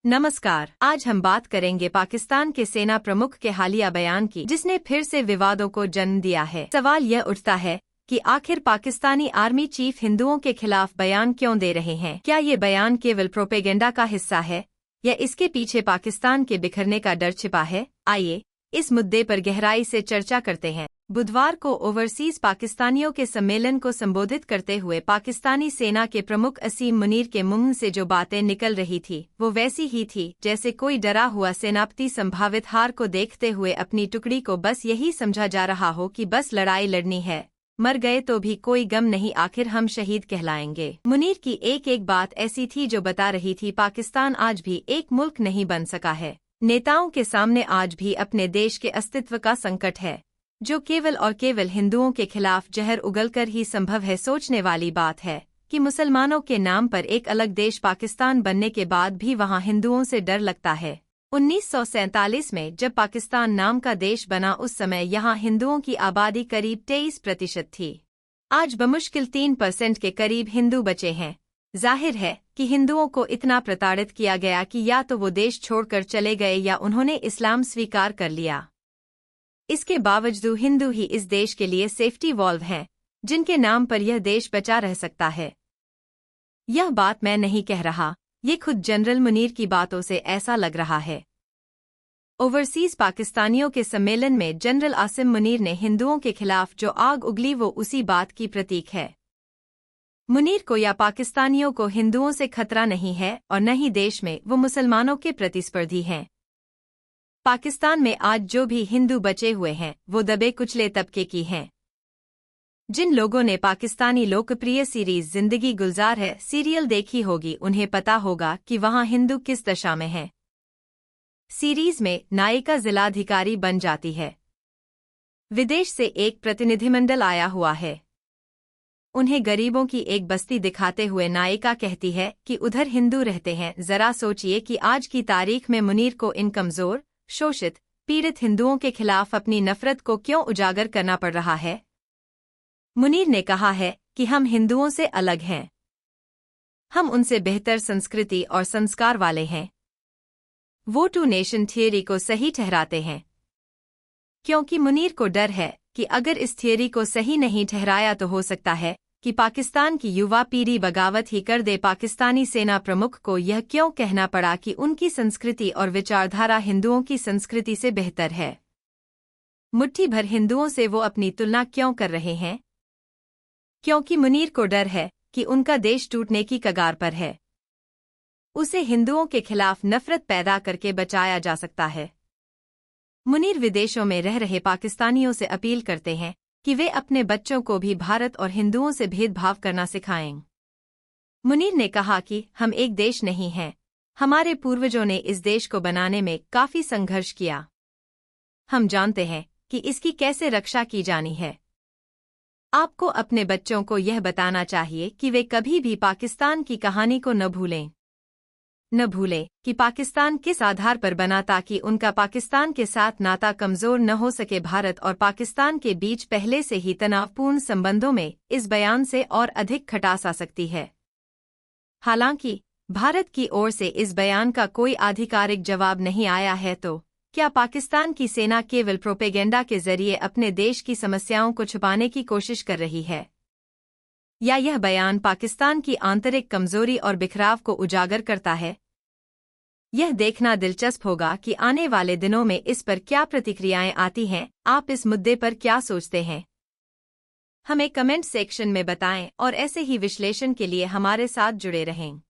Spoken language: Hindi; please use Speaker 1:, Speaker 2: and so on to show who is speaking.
Speaker 1: नमस्कार। आज हम बात करेंगे पाकिस्तान के सेना प्रमुख के हालिया बयान की, जिसने फिर से विवादों को जन्म दिया है। सवाल यह उठता है कि आखिर पाकिस्तानी आर्मी चीफ हिंदुओं के खिलाफ बयान क्यों दे रहे हैं? क्या ये बयान केवल प्रोपेगेंडा का हिस्सा है या इसके पीछे पाकिस्तान के बिखरने का डर छिपा है? आइए इस मुद्दे पर गहराई से चर्चा करते हैं। बुधवार को ओवरसीज पाकिस्तानियों के सम्मेलन को संबोधित करते हुए पाकिस्तानी सेना के प्रमुख असीम मुनीर के मुंह से जो बातें निकल रही थी वो वैसी ही थी जैसे कोई डरा हुआ सेनापति संभावित हार को देखते हुए अपनी टुकड़ी को बस यही समझा जा रहा हो कि बस लड़ाई लड़नी है, मर गए तो भी कोई गम नहीं, आखिर हम शहीद कहलाएंगे। मुनीर की एक एक बात ऐसी थी जो बता रही थी पाकिस्तान आज भी एक मुल्क नहीं बन सका है। नेताओं के सामने आज भी अपने देश के अस्तित्व का संकट है, जो केवल और केवल हिंदुओं के खिलाफ जहर उगलकर ही संभव है। सोचने वाली बात है कि मुसलमानों के नाम पर एक अलग देश पाकिस्तान बनने के बाद भी वहां हिंदुओं से डर लगता है। 1947 में जब पाकिस्तान नाम का देश बना उस समय यहां हिंदुओं की आबादी करीब 23% थी। आज बमुश्किल 3% के करीब हिंदू बचे हैं। जाहिर है कि हिंदुओं को इतना प्रताड़ित किया गया कि या तो वो देश छोड़कर चले गए या उन्होंने इस्लाम स्वीकार कर लिया। इसके बावजूद हिंदू ही इस देश के लिए सेफ्टी वॉल्व हैं, जिनके नाम पर यह देश बचा रह सकता है। यह बात मैं नहीं कह रहा, ये खुद जनरल मुनीर की बातों से ऐसा लग रहा है। ओवरसीज पाकिस्तानियों के सम्मेलन में जनरल आसिम मुनीर ने हिंदुओं के खिलाफ जो आग उगली वो उसी बात की प्रतीक है। मुनीर को या पाकिस्तानियों को हिंदुओं से खतरा नहीं है और न ही देश में वो मुसलमानों के प्रतिस्पर्धी हैं। पाकिस्तान में आज जो भी हिंदू बचे हुए हैं वो दबे कुचले तबके की हैं। जिन लोगों ने पाकिस्तानी लोकप्रिय सीरीज जिंदगी गुलजार है सीरियल देखी होगी उन्हें पता होगा कि वहां हिंदू किस दशा में है। सीरीज में नायिका जिलाधिकारी बन जाती है। विदेश से एक प्रतिनिधिमंडल आया हुआ है। उन्हें गरीबों की एक बस्ती दिखाते हुए नायिका कहती है कि उधर हिंदू रहते हैं। जरा सोचिए कि आज की तारीख में मुनीर को इन कमजोर, शोषित, पीड़ित हिंदुओं के खिलाफ अपनी नफरत को क्यों उजागर करना पड़ रहा है। मुनीर ने कहा है कि हम हिंदुओं से अलग हैं, हम उनसे बेहतर संस्कृति और संस्कार वाले हैं। वो टू नेशन थियरी को सही ठहराते हैं, क्योंकि मुनीर को डर है कि अगर इस थियरी को सही नहीं ठहराया तो हो सकता है कि पाकिस्तान की युवा पीढ़ी बगावत ही कर दे। पाकिस्तानी सेना प्रमुख को यह क्यों कहना पड़ा कि उनकी संस्कृति और विचारधारा हिंदुओं की संस्कृति से बेहतर है? मुट्ठी भर हिंदुओं से वो अपनी तुलना क्यों कर रहे हैं? क्योंकि मुनीर को डर है कि उनका देश टूटने की कगार पर है। उसे हिंदुओं के खिलाफ नफरत पैदा करके बचाया जा सकता है। मुनीर विदेशों में रह रहे पाकिस्तानियों से अपील करते हैं कि वे अपने बच्चों को भी भारत और हिंदुओं से भेदभाव करना सिखाएं। मुनीर ने कहा कि हम एक देश नहीं हैं, हमारे पूर्वजों ने इस देश को बनाने में काफी संघर्ष किया। हम जानते हैं कि इसकी कैसे रक्षा की जानी है। आपको अपने बच्चों को यह बताना चाहिए कि वे कभी भी पाकिस्तान की कहानी को न भूलें कि पाकिस्तान किस आधार पर बना, ताकि उनका पाकिस्तान के साथ नाता कमजोर न हो सके। भारत और पाकिस्तान के बीच पहले से ही तनावपूर्ण संबंधों में इस बयान से और अधिक खटास आ सकती है। हालांकि भारत की ओर से इस बयान का कोई आधिकारिक जवाब नहीं आया है, तो क्या पाकिस्तान की सेना केवल प्रोपेगेंडा के जरिए अपने देश की समस्याओं को छुपाने की कोशिश कर रही है, या यह बयान पाकिस्तान की आंतरिक कमजोरी और बिखराव को उजागर करता है? यह देखना दिलचस्प होगा कि आने वाले दिनों में इस पर क्या प्रतिक्रियाएं आती हैं। आप इस मुद्दे पर क्या सोचते हैं? हमें कमेंट सेक्शन में बताएं और ऐसे ही विश्लेषण के लिए हमारे साथ जुड़े रहें।